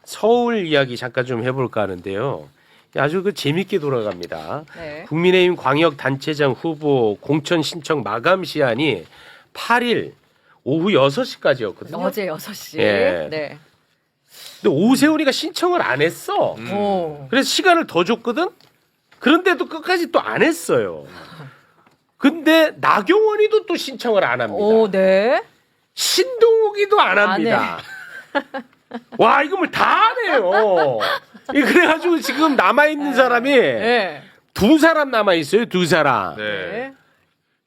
서울 이야기 잠깐 좀 해볼까 하는데요. 아주 그 재밌게 돌아갑니다. 네. 국민의힘 광역단체장 후보 공천 신청 마감 시한이 8일 오후 6시까지였거든요. 어제 6시. 예. 네. 근데 오세훈이가 신청을 안 했어. 오. 그래서 시간을 더 줬거든. 그런데도 끝까지 또 안 했어요. 근데 나경원이도 또 신청을 안 합니다. 오, 네. 신동욱이도 안 합니다. 와, 이거 뭐 다 하네요. 그래가지고 지금 남아있는 사람이 네. 두 사람 남아있어요. 두 사람. 네.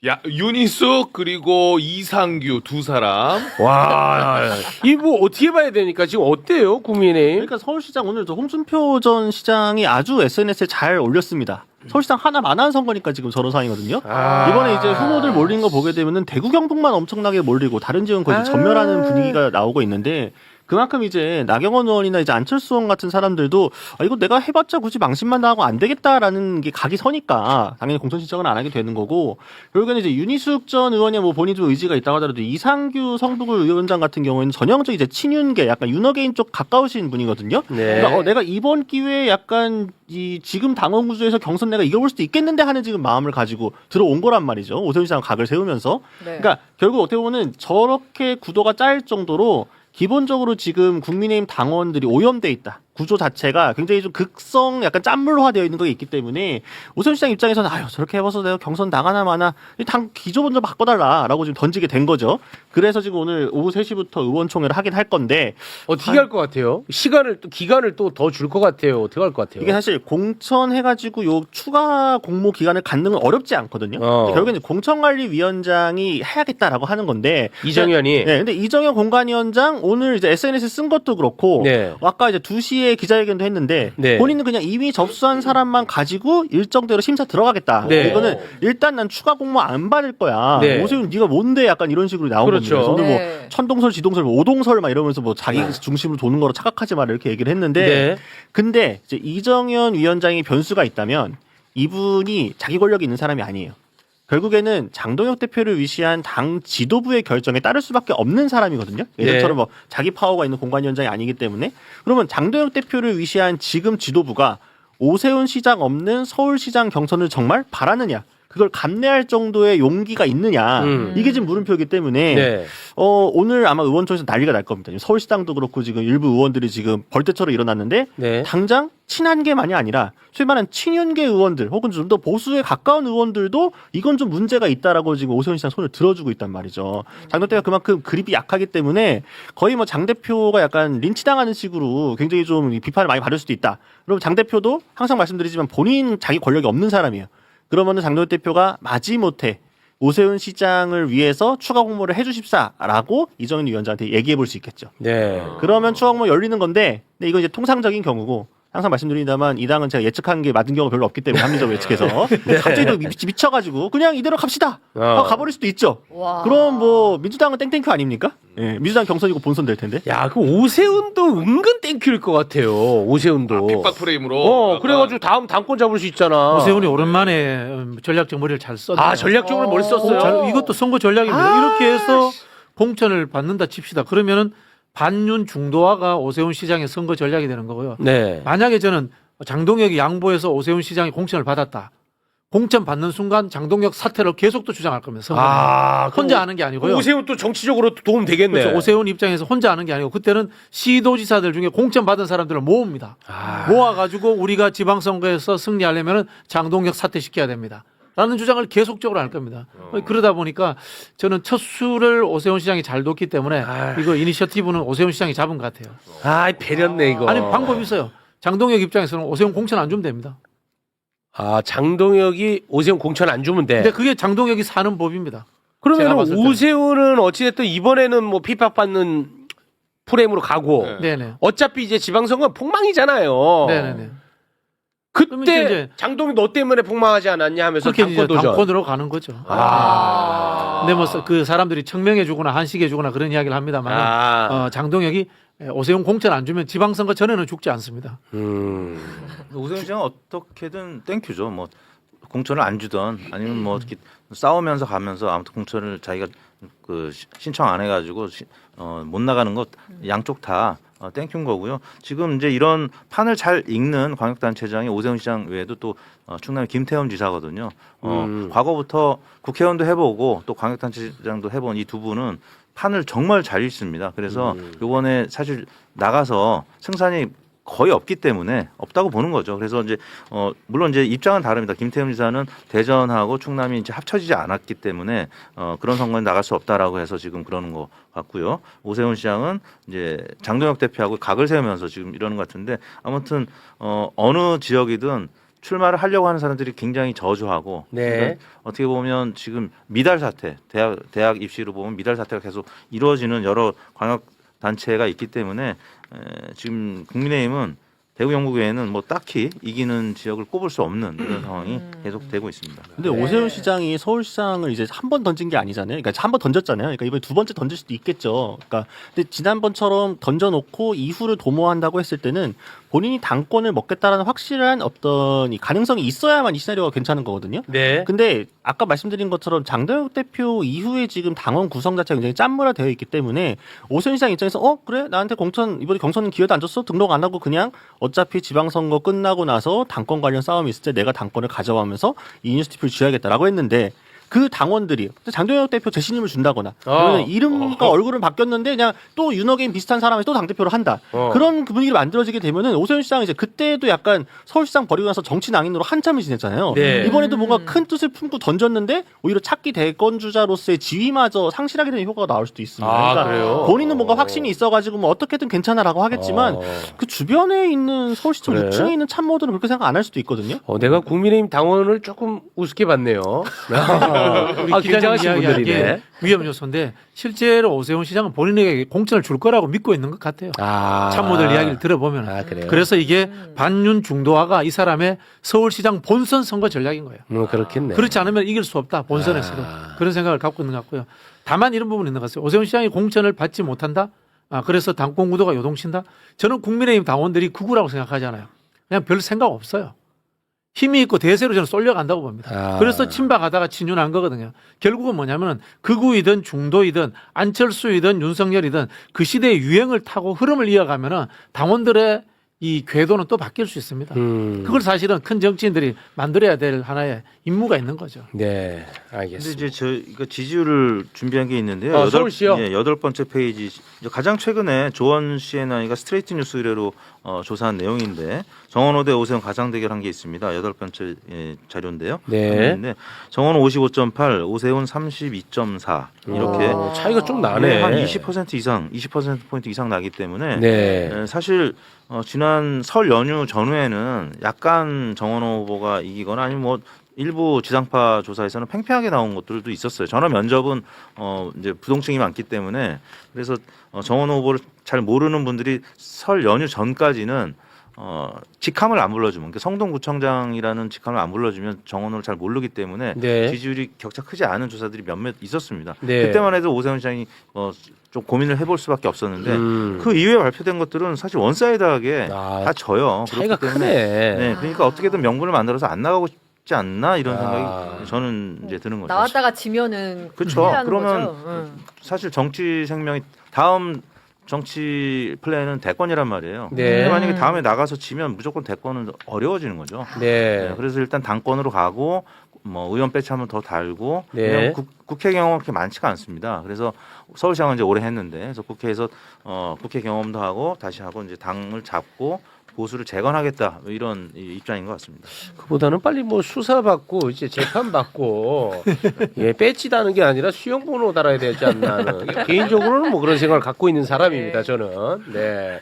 야, 윤희숙 그리고 이상규 두 사람. 와, 이 뭐 어떻게 봐야 되니까 지금 어때요, 국민의힘? 그러니까 서울시장 오늘 저 홍준표 전 시장이 아주 SNS에 잘 올렸습니다. 서울시장 하나만 한 선거니까 지금 저런 상황이거든요. 아. 이번에 이제 후보들 몰린 거 보게 되면은 대구 경북만 엄청나게 몰리고 다른 지역은 거의 전멸하는 분위기가 나오고 있는데 그만큼 이제 나경원 의원이나 이제 안철수 의원 같은 사람들도 이거 내가 해봤자 굳이 망신만 나하고 안 되겠다라는 게 각이 서니까 당연히 공천 신청은 안 하게 되는 거고 결국에는 이제 윤희숙 전 의원이 뭐 본인 좀 의지가 있다고 하더라도 이상규 성북을 위원장 같은 경우에는 전형적 이제 친윤계 약간 윤어게인 쪽 가까우신 분이거든요. 네. 그러니까 내가 이번 기회에 약간 이 지금 당원 구조에서 경선 내가 이겨볼 수도 있겠는데 하는 지금 마음을 가지고 들어온 거란 말이죠. 오세훈 시장 각을 세우면서. 네. 그러니까 결국 어떻게 보면은 저렇게 구도가 짜일 정도로 기본적으로 지금 국민의힘 당원들이 오염돼 있다. 구조 자체가 굉장히 좀 극성 약간 짠물화되어 있는 게 있기 때문에 오세훈 시장 입장에서는 아유 저렇게 해봐서 내가 경선 나가나 마나 당 기조 먼저 바꿔달라라고 지금 던지게 된 거죠. 그래서 지금 오늘 오후 3시부터 의원총회를 하긴 할 건데 어떻게 할 것 같아요? 기간을 또 더 줄 것 같아요. 어떻게 할 것 같아요? 이게 사실 공천해가지고 요 추가 공모 기간을 갖는 건 어렵지 않거든요. 근데 결국에는 공천관리위원장이 해야겠다라고 하는 건데 이정현이. 네, 근데 이정현 공관위원장 오늘 이제 SNS 쓴 것도 그렇고 네. 아까 이제 2시에 기자회견도 했는데 네. 본인은 그냥 이미 접수한 사람만 가지고 일정대로 심사 들어가겠다. 네. 이거는 일단 난 추가 공모 안 받을 거야. 네. 오세훈 네가 뭔데 약간 이런 식으로 나온 그렇죠. 겁니다. 오늘 네. 뭐 천동설, 지동설, 뭐 오동설 막 이러면서 뭐 자기 중심으로 도는 거로 착각하지 마라 이렇게 얘기를 했는데 네. 근데 이제 이정현 위원장이 변수가 있다면 이분이 자기 권력이 있는 사람이 아니에요. 결국에는 장동혁 대표를 위시한 당 지도부의 결정에 따를 수밖에 없는 사람이거든요. 예전처럼 뭐 자기 파워가 있는 공관위원장이 아니기 때문에 그러면 장동혁 대표를 위시한 지금 지도부가 오세훈 시장 없는 서울시장 경선을 정말 바라느냐? 그걸 감내할 정도의 용기가 있느냐? 이게 지금 물음표이기 때문에 네. 오늘 아마 의원총회에서 난리가 날 겁니다. 서울시장도 그렇고 지금 일부 의원들이 지금 벌떼처럼 일어났는데 네. 당장 친한계만이 아니라 소위 말하는 친윤계 의원들 혹은 좀 더 보수에 가까운 의원들도 이건 좀 문제가 있다라고 지금 오세훈 시장 손을 들어주고 있단 말이죠. 장 대표가 그만큼 그립이 약하기 때문에 거의 뭐 장 대표가 약간 린치당하는 식으로 굉장히 좀 비판을 많이 받을 수도 있다. 그럼 장 대표도 항상 말씀드리지만 본인 자기 권력이 없는 사람이에요. 그러면은 장동혁 대표가 마지못해 오세훈 시장을 위해서 추가 공모를 해주십사라고 이정현 위원장한테 얘기해 볼 수 있겠죠. 네. 그러면 추가 공모 열리는 건데, 근데 이건 이제 통상적인 경우고 항상 말씀드립니다만 이 당은 제가 예측한 게 맞은 경우가 별로 없기 때문에 합리적으로 예측해서 갑자기 또 미쳐가지고 그냥 이대로 갑시다 가버릴 수도 있죠. 와. 그럼 뭐 민주당은 땡땡큐 아닙니까? 예, 민주당 경선이고 본선 될 텐데. 야, 그 오세훈도 은근 땡큐일 것 같아요. 오세훈도. 핍박 프레임으로. 그래가지고 다음 당권 잡을 수 있잖아. 오세훈이 오랜만에 전략적 머리를 잘 썼네. 아, 전략적으로 머리 썼어요. 이것도 선거 전략입니다. 이렇게 해서 공천을 받는다 칩시다. 그러면은 반윤 중도화가 오세훈 시장의 선거 전략이 되는 거고요. 네. 만약에 저는 장동혁이 양보해서 오세훈 시장이 공천을 받았다. 공천 받는 순간 장동혁 사퇴를 계속 또 주장할 거면서 혼자 하는 게 아니고요. 오세훈 또 정치적으로 도움 되겠네. 그렇죠. 오세훈 입장에서 혼자 하는 게 아니고 그때는 시도지사들 중에 공천 받은 사람들을 모읍니다. 모아가지고 우리가 지방선거에서 승리하려면 장동혁 사퇴시켜야 됩니다. 라는 주장을 계속적으로 할 겁니다. 그러다 보니까 저는 첫 수를 오세훈 시장이 잘 뒀기 때문에 이거 이니셔티브는 오세훈 시장이 잡은 것 같아요. 아, 배렸네 이거. 아니 방법이 있어요. 장동혁 입장에서는 오세훈 공천 안 주면 됩니다. 아, 장동혁이 오세훈 공천 안 주면 돼. 근데 그게 장동혁이 사는 법입니다. 제가 그러면 봤을 때는. 오세훈은 어찌됐든 이번에는 뭐 핍박받는 프레임으로 가고 네네. 어차피 이제 지방선거 폭망이잖아요. 네네네. 그러면 그때 이제 장동혁 너 때문에 폭망하지 않았냐 하면서 그렇게 이제 당권 도전. 당권으로 가는 거죠. 근데 뭐 그 사람들이 청명해주거나 한식해주거나 그런 이야기를 합니다만 장동혁이 오세훈 공천 안 주면 지방선거 전에는 죽지 않습니다. 오세훈 시장은 어떻게든 땡큐죠. 뭐 공천을 안 주던 아니면 뭐 이렇게 싸우면서 가면서 아무튼 공천을 자기가 그 신청 안 해가지고 못 나가는 것 양쪽 다 땡큐인 거고요. 지금 이제 이런 판을 잘 읽는 광역단체장이 오세훈 시장 외에도 또 충남 김태흠 지사거든요. 과거부터 국회의원도 해보고 또 광역단체장도 해본 이 두 분은 판을 정말 잘 읽습니다. 그래서 이번에 사실 나가서 승산이 거의 없기 때문에 없다고 보는 거죠. 그래서 이제 물론 이제 입장은 다릅니다. 김태흠 지사는 대전하고 충남이 이제 합쳐지지 않았기 때문에 그런 선거에 나갈 수 없다라고 해서 지금 그러는 것 같고요. 오세훈 시장은 이제 장동혁 대표하고 각을 세우면서 지금 이러는 것 같은데 아무튼 어느 지역이든 출마를 하려고 하는 사람들이 굉장히 저조하고 네. 그러니까 어떻게 보면 지금 미달 사태 대학 입시로 보면 미달 사태가 계속 이루어지는 여러 광역 단체가 있기 때문에 지금 국민의힘은 대구 경북 외에는 뭐 딱히 이기는 지역을 꼽을 수 없는 이런 상황이 계속되고 있습니다. 근데 네. 오세훈 시장이 서울시장을 이제 한 번 던진 게 아니잖아요. 그러니까 한 번 던졌잖아요. 그러니까 이번에 두 번째 던질 수도 있겠죠. 그러니까 근데 지난번처럼 던져놓고 이후를 도모한다고 했을 때는 본인이 당권을 먹겠다라는 확실한 어떤 이 가능성이 있어야만 이 시나리오가 괜찮은 거거든요. 네. 근데 아까 말씀드린 것처럼 장동혁 대표 이후에 지금 당원 구성 자체가 굉장히 짠물화되어 있기 때문에 오세훈 시장 입장에서 그래 나한테 공천 이번에 경선 기회도 안 줬어 등록 안 하고 그냥 어차피 지방선거 끝나고 나서 당권 관련 싸움이 있을 때 내가 당권을 가져가면서 이 뉴스티프를 쥐어야겠다라고 했는데 그 당원들이 장동혁 대표 재신임을 준다거나 그러면 이름과 얼굴은 바뀌었는데 그냥 또 윤호개인 비슷한 사람이 또 당대표를 한다. 그런 분위기를 만들어지게 되면은 오세훈 시장은 이제 그때도 약간 서울시장 버리고 나서 정치 낭인으로 한참을 지냈잖아요. 네. 이번에도 뭔가 큰 뜻을 품고 던졌는데 오히려 차기 대권주자로서의 지위마저 상실하게 되는 효과가 나올 수도 있습니다. 그러니까 그래요? 본인은 뭔가 확신이 있어가지고 뭐 어떻게든 괜찮아라고 하겠지만 그 주변에 있는 서울시청 그래? 6층에 있는 참모들은 그렇게 생각 안 할 수도 있거든요. 내가 국민의힘 당원을 조금 우습게 봤네요. 우리 기자님 굉장하신 이야기하기에 분들이네. 위험 요소인데 실제로 오세훈 시장은 본인에게 공천을 줄 거라고 믿고 있는 것 같아요. 참모들 이야기를 들어보면. 그래요? 그래서 이게 반윤 중도화가 이 사람의 서울시장 본선 선거 전략인 거예요. 그렇겠네. 그렇지 않으면 이길 수 없다. 본선에서도. 그런 생각을 갖고 있는 것 같고요. 다만 이런 부분이 있는 것 같아요. 오세훈 시장이 공천을 받지 못한다. 그래서 당권 구도가 요동친다. 저는 국민의힘 당원들이 극우라고 생각하잖아요. 그냥 별 생각 없어요. 힘이 있고 대세로 저는 쏠려간다고 봅니다. 그래서 친박하다가 친윤한 거거든요. 결국은 뭐냐면 극우이든 중도이든 안철수이든 윤석열이든 그 시대의 유행을 타고 흐름을 이어가면은 당원들의 이 궤도는 또 바뀔 수 있습니다. 그걸 사실은 큰 정치인들이 만들어야 될 하나의 임무가 있는 거죠. 네, 근데 알겠습니다. 이제 저희가 지지율을 준비한 게 있는데요. 서울시요? 여덟 번째 페이지 가장 최근에 조원 CNI가 스트레이트 뉴스 의뢰로 조사한 내용인데 정원호 대 오세훈 가장 대결한 게 있습니다. 여덟 번째 자료인데요. 네. 정원호 55.8, 오세훈 32.4 이렇게 차이가 좀 나네. 한 20% 이상, 20%포인트 이상 나기 때문에 네. 사실 지난 설 연휴 전후에는 약간 정원호 후보가 이기거나 아니면 뭐 일부 지상파 조사에서는 팽팽하게 나온 것들도 있었어요. 전화 면접은 이제 부동층이 많기 때문에 그래서 정원호 후보를 잘 모르는 분들이 설 연휴 전까지는 직함을 안 불러주면 그러니까 성동구청장이라는 직함을 안 불러주면 정원호를 잘 모르기 때문에 네. 지지율이 격차 크지 않은 조사들이 몇몇 있었습니다. 네. 그때만 해도 오세훈 시장이 좀 고민을 해볼 수밖에 없었는데 그 이후에 발표된 것들은 사실 원사이드하게 다 져요. 차이가 그렇기 때문에 크네. 네, 그러니까 어떻게든 명분을 만들어서 안 나가고 싶지 않나 이런 생각이 저는 이제 드는 거죠. 나왔다가 지면은 그쵸. 큰일 나는 그러면 거죠. 응. 사실 정치 생명이 다음 정치 플랜은 대권이란 말이에요. 네. 근데 만약에 다음에 나가서 지면 무조건 대권은 어려워지는 거죠. 네. 그래서 일단 당권으로 가고 뭐 의원 배치 한번 더 달고 네. 왜냐면 국회 경험 그렇게 많지가 않습니다. 그래서 서울시장은 이제 오래 했는데 그래서 국회에서 국회 경험도 하고 다시 하고 이제 당을 잡고 보수를 재건하겠다 이런 입장인 것 같습니다. 그보다는 빨리 뭐 수사 받고 이제 재판 받고 배지 다는 게 아니라 수용 번호 달아야 되지 않나 하는 개인적으로는 뭐 그런 생각을 갖고 있는 사람입니다. 저는. 네.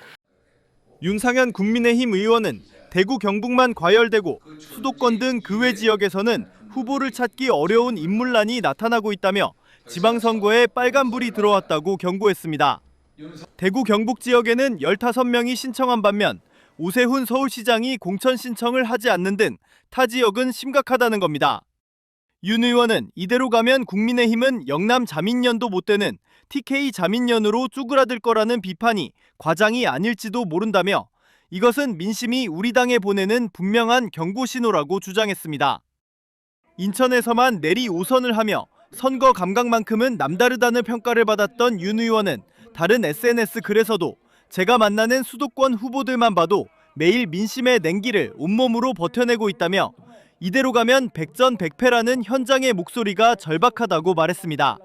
윤상현 국민의힘 의원은 대구 경북만 과열되고 수도권 등 그 외 지역에서는 후보를 찾기 어려운 인물난이 나타나고 있다며 지방선거에 빨간불이 들어왔다고 경고했습니다. 대구 경북 지역에는 15명이 신청한 반면 오세훈 서울시장이 공천 신청을 하지 않는 등 타 지역은 심각하다는 겁니다. 윤 의원은 이대로 가면 국민의힘은 영남 자민련도 못 되는 TK 자민련으로 쭈그라들 거라는 비판이 과장이 아닐지도 모른다며 이것은 민심이 우리 당에 보내는 분명한 경고 신호라고 주장했습니다. 인천에서만 내리 5선을 하며 선거 감각만큼은 남다르다는 평가를 받았던 윤 의원은 다른 SNS 글에서도 제가 만나는 수도권 후보들만 봐도 매일 민심의 냉기를 온몸으로 버텨내고 있다며 이대로 가면 백전백패라는 현장의 목소리가 절박하다고 말했습니다.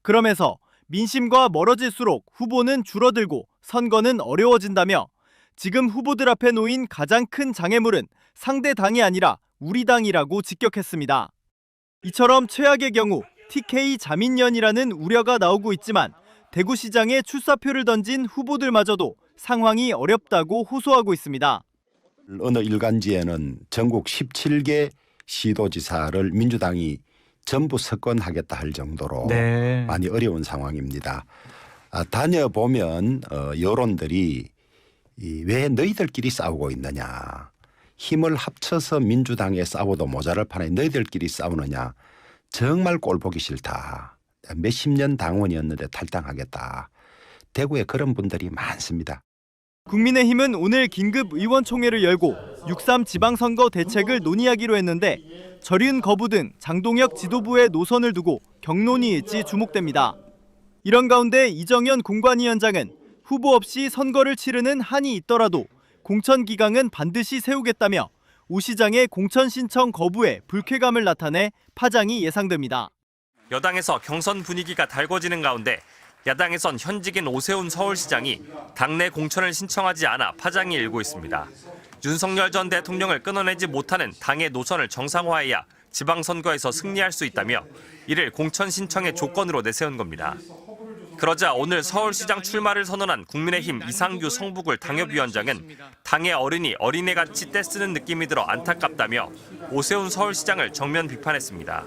그러면서 민심과 멀어질수록 후보는 줄어들고 선거는 어려워진다며 지금 후보들 앞에 놓인 가장 큰 장애물은 상대 당이 아니라 우리 당이라고 직격했습니다. 이처럼 최악의 경우 TK 자민련이라는 우려가 나오고 있지만 대구시장에 출사표를 던진 후보들마저도 상황이 어렵다고 호소하고 있습니다. 어느 일간지에는 전국 17개 시도지사를 민주당이 전부 석권하겠다 할 정도로 많이 어려운 상황입니다. 다녀보면 여론들이 왜 너희들끼리 싸우고 있느냐. 힘을 합쳐서 민주당에 싸워도 모자랄 판에 너희들끼리 싸우느냐. 정말 꼴 보기 싫다. 몇십 년 당원이었는데 탈당하겠다. 대구에 그런 분들이 많습니다. 국민의힘은 오늘 긴급 의원총회를 열고 6.3 지방선거 대책을 논의하기로 했는데 절윤 거부 등 장동혁 지도부의 노선을 두고 격론이 주목됩니다. 이런 가운데 이정현 공관위원장은 후보 없이 선거를 치르는 한이 있더라도 공천 기강은 반드시 세우겠다며 오 시장의 공천 신청 거부에 불쾌감을 나타내 파장이 예상됩니다. 여당에서 경선 분위기가 달궈지는 가운데 야당에선 현직인 오세훈 서울시장이 당내 공천을 신청하지 않아 파장이 일고 있습니다. 윤석열 전 대통령을 끊어내지 못하는 당의 노선을 정상화해야 지방선거에서 승리할 수 있다며 이를 공천 신청의 조건으로 내세운 겁니다. 그러자 오늘 서울시장 출마를 선언한 국민의힘 이상규 성북을 당협위원장은 당의 어른이 어린애같이 떼쓰는 느낌이 들어 안타깝다며 오세훈 서울시장을 정면 비판했습니다.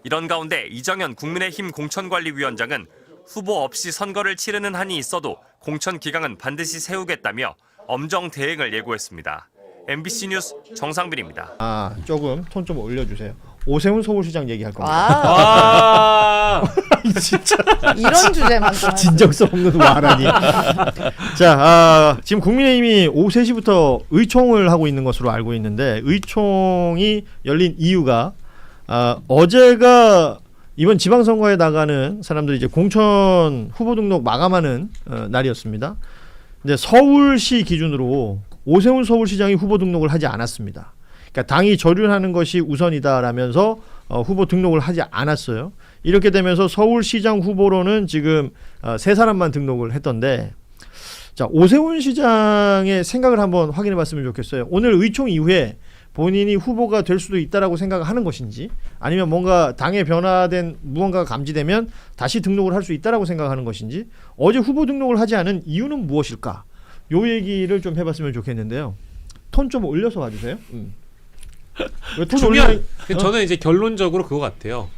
이런 가운데 이정현 국민의힘 공천관리위원장은 후보 없이 선거를 치르는 한이 있어도 공천 기강은 반드시 세우겠다며 엄정 대응을 예고했습니다. MBC 뉴스 정상빈입니다. 조금 톤 좀 올려주세요. 오세훈 서울시장 얘기할 겁니다. 와, 진짜 이런 주제만 좀 진정성 없는 말하니. 자, 지금 국민의힘이 오후 3시부터 의총을 하고 있는 것으로 알고 있는데 의총이 열린 이유가 어제가 이번 지방선거에 나가는 사람들이 이제 공천 후보 등록 마감하는 날이었습니다. 근데 서울시 기준으로 오세훈 서울시장이 후보 등록을 하지 않았습니다. 그러니까 당이 절윤하는 것이 우선이다라면서 후보 등록을 하지 않았어요. 이렇게 되면서 서울시장 후보로는 지금 3사람만 등록을 했던데, 자, 오세훈 시장의 생각을 한번 확인해 봤으면 좋겠어요. 오늘 의총 이후에 본인이 후보가 될 수도 있다라고 생각하는 것인지, 아니면 뭔가 당에 변화된 무언가가 감지되면 다시 등록을 할 수 있다라고 생각하는 것인지, 어제 후보 등록을 하지 않은 이유는 무엇일까? 요 얘기를 좀 해봤으면 좋겠는데요. 톤 좀 올려서 와주세요. 주면 저는 이제 결론적으로 그거 같아요.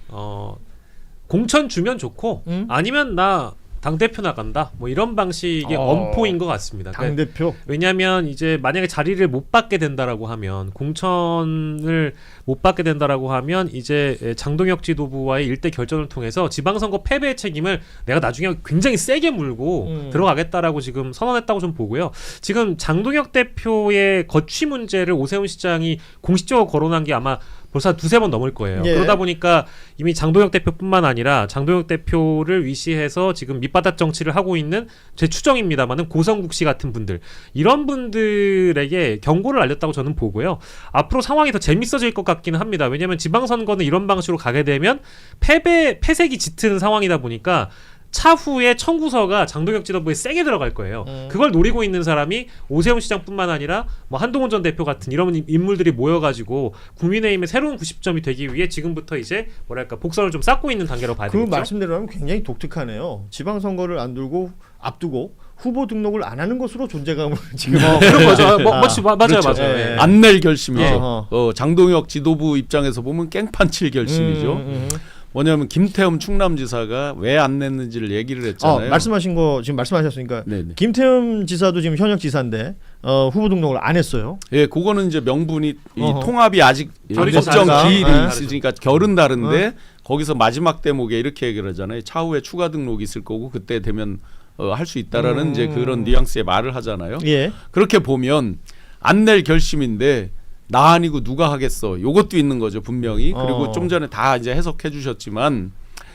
공천 주면 좋고 아니면 나 당대표 나간다 뭐 이런 방식의 엄포인 것 같습니다. 당대표? 그러니까 왜냐하면 이제 만약에 자리를 못 받게 된다라고 하면, 공천을 못 받게 된다라고 하면 이제 장동혁 지도부와의 일대 결전을 통해서 지방선거 패배의 책임을 내가 나중에 굉장히 세게 물고 들어가겠다라고 지금 선언했다고 좀 보고요. 지금 장동혁 대표의 거취 문제를 오세훈 시장이 공식적으로 거론한 게 아마 벌써 한 2-3번 넘을 거예요. 예. 그러다 보니까 이미 장동혁 대표뿐만 아니라 장동혁 대표를 위시해서 지금 밑바닥 정치를 하고 있는, 제 추정입니다만은 고성국 씨 같은 분들, 이런 분들에게 경고를 알렸다고 저는 보고요. 앞으로 상황이 더 재밌어질 것 같기는 합니다. 왜냐하면 지방선거는 이런 방식으로 가게 되면 패색이 짙은 상황이다 보니까 차후에 청구서가 장동혁 지도부에 세게 들어갈 거예요. 그걸 노리고 있는 사람이 오세훈 시장뿐만 아니라 뭐 한동훈 전 대표 같은 이런 인물들이 모여가지고 국민의힘의 새로운 90점이 되기 위해 지금부터 이제 뭐랄까 복선을 좀 쌓고 있는 단계로 봐야 되겠죠. 그 말씀대로라면 굉장히 독특하네요. 지방선거를 앞두고 후보 등록을 안 하는 것으로 존재감을 지금 그런 거죠. 맞아요. 네. 안 낼 결심이죠. 장동혁 지도부 입장에서 보면 깽판 칠 결심이죠. 뭐냐면 김태흠 충남지사가 왜 안 냈는지를 얘기를 했잖아요. 말씀하신 거 지금 말씀하셨으니까 네네. 김태흠 지사도 지금 현역 지사인데 후보 등록을 안 했어요. 예, 그거는 이제 명분이 이 통합이 아직 결이 법정 다르다. 기일이 네. 있으니까 결은 다른데 거기서 마지막 대목에 이렇게 얘기를 하잖아요. 차후에 추가 등록이 있을 거고 그때 되면 할 수 있다라는 이제 그런 뉘앙스의 말을 하잖아요. 예. 그렇게 보면 안 낼 결심인데 나 아니고 누가 하겠어. 요것도 있는 거죠, 분명히. 그리고 좀 전에 다 이제 해석해 주셨지만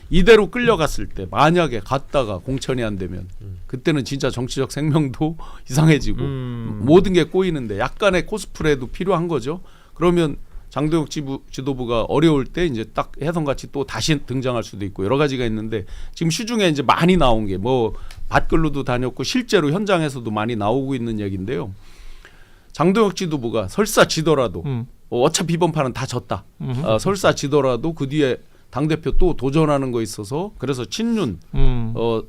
이대로 끌려갔을 때 만약에 갔다가 공천이 안 되면 그때는 진짜 정치적 생명도 이상해지고 모든 게 꼬이는데 약간의 코스프레도 필요한 거죠. 그러면 장동혁 지도부가 어려울 때 이제 딱 혜성같이 또 다시 등장할 수도 있고 여러 가지가 있는데 지금 시중에 이제 많이 나온 게 뭐 밭글로도 다녔고 실제로 현장에서도 많이 나오고 있는 얘기인데요. 장동혁 지도부가 설사 지더라도 어차피 이번 판은 다 졌다. 설사 지더라도 그 뒤에 당대표 또 도전하는 거 있어서 그래서 친윤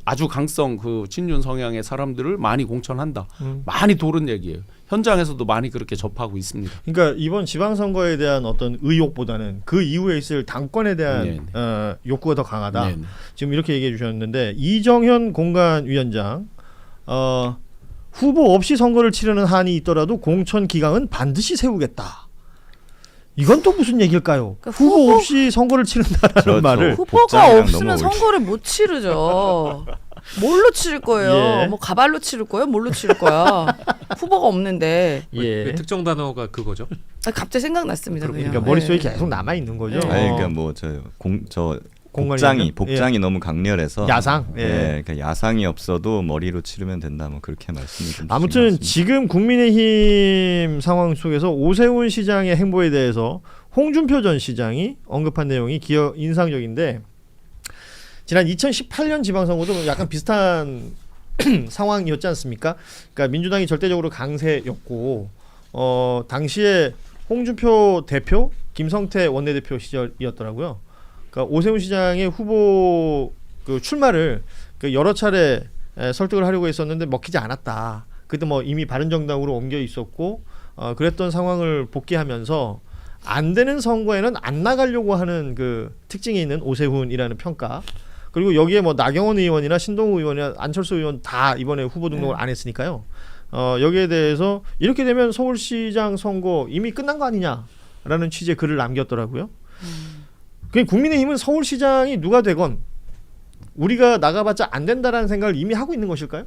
아주 강성 그 친윤 성향의 사람들을 많이 공천한다. 많이 도른 얘기예요. 현장에서도 많이 그렇게 접하고 있습니다. 그러니까 이번 지방선거에 대한 어떤 의혹보다는 그 이후에 있을 당권에 대한 욕구가 더 강하다. 네네. 지금 이렇게 얘기해 주셨는데 이정현 공관위원장 후보 없이 선거를 치르는 한이 있더라도 공천 기강은 반드시 세우겠다. 이건 또 무슨 얘기일까요? 그러니까 후보 없이 선거를 치른다라는 말을 후보가 없으면 선거를 못 치르죠. 뭘로 치를 거예요? 예. 뭐 가발로 치를 거예요? 뭘로 치를 거야? 후보가 없는데. 예. 특정 단어가 그거죠. 갑자기 생각났습니다. 그러니까 머릿속에 계속 남아 있는 거죠. 아니 그러니까 뭐 복장이 너무 강렬해서 야상. 그러니까 야상이 없어도 머리로 치르면 된다. 뭐 그렇게 말씀을 좀 아무튼 지금 국민의힘 상황 속에서 오세훈 시장의 행보에 대해서 홍준표 전 시장이 언급한 내용이 인상적인데 지난 2018년 지방선거도 약간 비슷한 상황이었지 않습니까? 그러니까 민주당이 절대적으로 강세였고 당시에 홍준표 대표, 김성태 원내대표 시절이었더라고요. 그러니까 오세훈 시장의 후보 그 출마를 여러 차례 설득을 하려고 했었는데 먹히지 않았다. 그때 뭐 이미 바른정당으로 옮겨 있었고 그랬던 상황을 복귀하면서 안 되는 선거에는 안 나가려고 하는 그 특징이 있는 오세훈이라는 평가. 그리고 여기에 뭐 나경원 의원이나 신동우 의원이나 안철수 의원 다 이번에 후보 등록을 안 했으니까요. 여기에 대해서 이렇게 되면 서울시장 선거 이미 끝난 거 아니냐라는 취지의 글을 남겼더라고요. 국민의힘은 서울시장이 누가 되건 우리가 나가봤자 안 된다라는 생각을 이미 하고 있는 것일까요?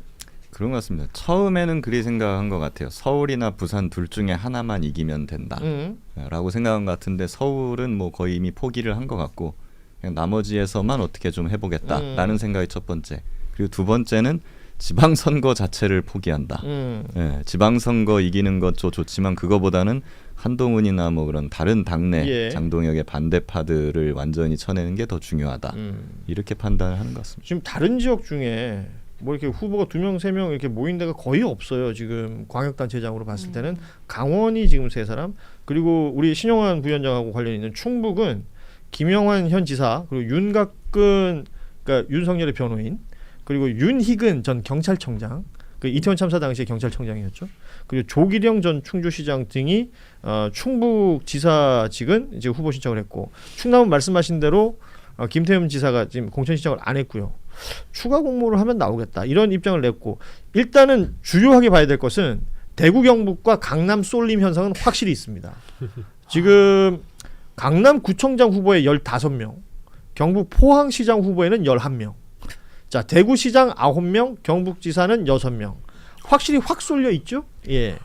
그런 것 같습니다. 처음에는 그리 생각한 것 같아요. 서울이나 부산 둘 중에 하나만 이기면 된다 라고 생각한 것 같은데 서울은 뭐 거의 이미 포기를 한 것 같고 그냥 나머지에서만 어떻게 좀 해보겠다라는 생각이 첫 번째. 그리고 두 번째는 지방선거 자체를 포기한다. 지방선거 이기는 것도 좋지만 그거보다는 한동훈이나 뭐 그런 다른 당내 장동혁의 반대파들을 완전히 쳐내는 게 더 중요하다. 이렇게 판단을 하는 것 같습니다. 지금 다른 지역 중에 뭐 이렇게 후보가 2명, 3명 이렇게 모인 데가 거의 없어요. 지금 광역단체장으로 봤을 때는 강원이 지금 3사람, 그리고 우리 신영환 부위원장하고 관련 있는 충북은 김영환 현 지사, 그리고 윤곽근 그러니까 윤석열의 변호인, 그리고 윤희근 전 경찰청장, 그 이태원 참사 당시에 경찰청장이었죠. 그리고 조기령 전 충주시장 등이 충북지사직은 이제 후보 신청을 했고, 충남은 말씀하신 대로 김태흠 지사가 지금 공천 신청을 안 했고요. 추가 공모를 하면 나오겠다 이런 입장을 냈고, 일단은 주요하게 봐야 될 것은 대구 경북과 강남 쏠림 현상은 확실히 있습니다. 지금 강남 구청장 후보에 15명, 경북 포항시장 후보에는 11명, 자 대구시장 9명, 경북지사는 6명. 확실히 확 쏠려 있죠. 예.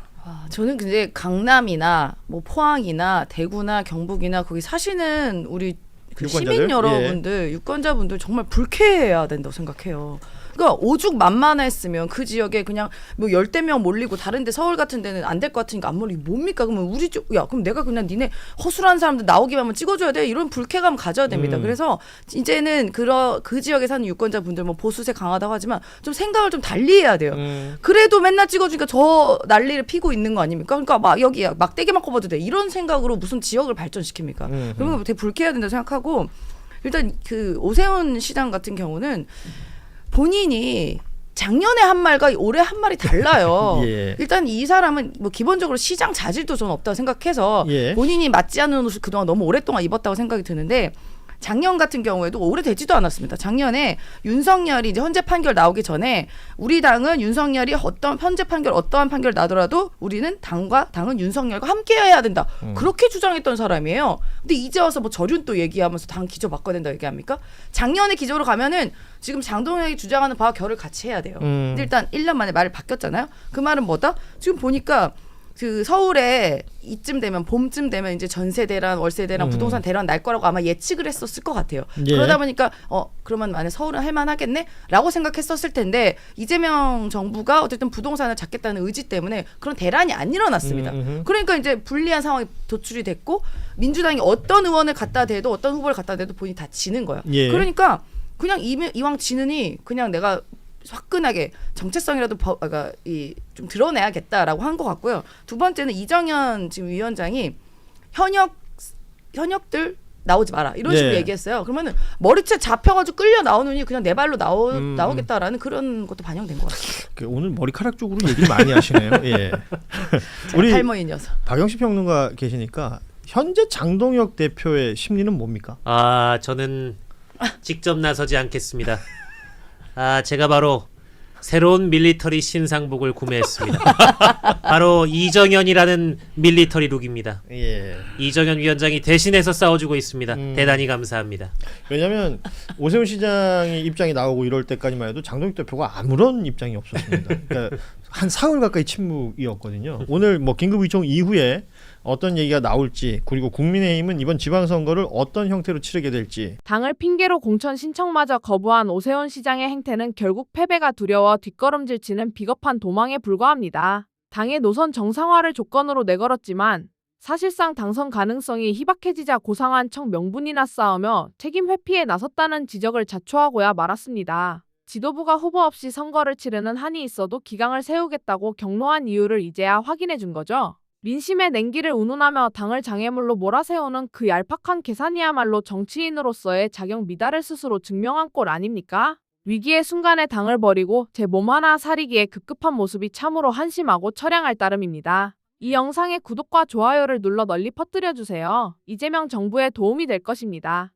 저는 근데 강남이나 뭐 포항이나 대구나 경북이나 거기 사시는 우리 그 시민 여러분들, 유권자분들 정말 불쾌해야 된다고 생각해요. 그러니까 오죽 만만했으면 그 지역에 그냥 뭐 10대 명 몰리고 다른데 서울 같은 데는 안 될 것 같으니까 안 몰리고 뭡니까? 그러면 우리 그럼 내가 그냥 니네 허술한 사람들 나오기만 하면 찍어줘야 돼? 이런 불쾌감 가져야 됩니다. 그래서 이제는 그 지역에 사는 유권자분들 뭐 보수세 강하다고 하지만 좀 생각을 좀 달리 해야 돼요. 그래도 맨날 찍어주니까 저 난리를 피고 있는 거 아닙니까? 그러니까 막 여기 막대기만 커봐도 돼. 이런 생각으로 무슨 지역을 발전시킵니까? 그러면 되게 불쾌해야 된다고 생각하고, 일단 그 오세훈 시장 같은 경우는 본인이 작년에 한 말과 올해 한 말이 달라요. 일단 이 사람은 뭐 기본적으로 시장 자질도 저는 없다고 생각해서 본인이 맞지 않는 옷을 그동안 너무 오랫동안 입었다고 생각이 드는데, 작년 같은 경우에도 오래되지도 않았습니다. 작년에 윤석열이 이제 헌재 판결 나오기 전에 우리 당은 윤석열이 어떠한 판결 나더라도 우리는 당은 윤석열과 함께해야 된다. 그렇게 주장했던 사람이에요. 근데 이제 와서 뭐 저륜 또 얘기하면서 당 기조 바꿔야 된다 얘기합니까? 작년에 기조로 가면은 지금 장동혁이 주장하는 바와 결을 같이 해야 돼요. 근데 일단 1년 만에 말을 바뀌었잖아요. 그 말은 뭐다? 지금 보니까 그 서울에 이쯤 되면 봄쯤 되면 이제 전세 대란, 월세 대란, 부동산 대란 날 거라고 아마 예측을 했었을 것 같아요. 예. 그러다 보니까 그러면 만약 서울은 할만하겠네라고 생각했었을 텐데 이재명 정부가 어쨌든 부동산을 잡겠다는 의지 때문에 그런 대란이 안 일어났습니다. 그러니까 이제 불리한 상황이 도출이 됐고 민주당이 어떤 의원을 갖다 대도 어떤 후보를 갖다 대도 본인이 다 지는 거예요. 예. 그러니까 그냥 이왕 지느니 그냥 내가 화끈하게 정체성이라도 좀 드러내야겠다라고 한 것 같고요. 두 번째는 이정현 지금 위원장이 현역들 나오지 마라 이런 식으로 얘기했어요. 그러면은 머리채 잡혀가지고 끌려 나오느니 그냥 내 발로 나오겠다라는 그런 것도 반영된 것 같아요. 오늘 머리카락 쪽으로 얘기를 많이 하시네요. 예. 우리 탈모인 녀석. 박영식 평론가 계시니까 현재 장동혁 대표의 심리는 뭡니까? 저는 직접 나서지 않겠습니다. 제가 바로 새로운 밀리터리 신상복을 구매했습니다. 바로 이정현이라는 밀리터리 룩입니다. 예. 이정현 위원장이 대신해서 싸워주고 있습니다. 대단히 감사합니다. 왜냐하면 오세훈 시장의 입장이 나오고 이럴 때까지만 해도 장동혁 대표가 아무런 입장이 없었습니다. 그러니까 한 사흘 가까이 침묵이었거든요. 오늘 뭐 긴급의총 이후에 어떤 얘기가 나올지 그리고 국민의힘은 이번 지방선거를 어떤 형태로 치르게 될지. 당을 핑계로 공천 신청마저 거부한 오세훈 시장의 행태는 결국 패배가 두려워 뒷걸음질 치는 비겁한 도망에 불과합니다. 당의 노선 정상화를 조건으로 내걸었지만 사실상 당선 가능성이 희박해지자 고상한 척 명분이나 쌓으며 책임 회피에 나섰다는 지적을 자초하고야 말았습니다. 지도부가 후보 없이 선거를 치르는 한이 있어도 기강을 세우겠다고 경로한 이유를 이제야 확인해 준 거죠. 민심의 냉기를 운운하며 당을 장애물로 몰아세우는 그 얄팍한 계산이야말로 정치인으로서의 자격 미달을 스스로 증명한 꼴 아닙니까? 위기의 순간에 당을 버리고 제 몸 하나 사리기에 급급한 모습이 참으로 한심하고 처량할 따름입니다. 이 영상의 구독과 좋아요를 눌러 널리 퍼뜨려주세요. 이재명 정부에 도움이 될 것입니다.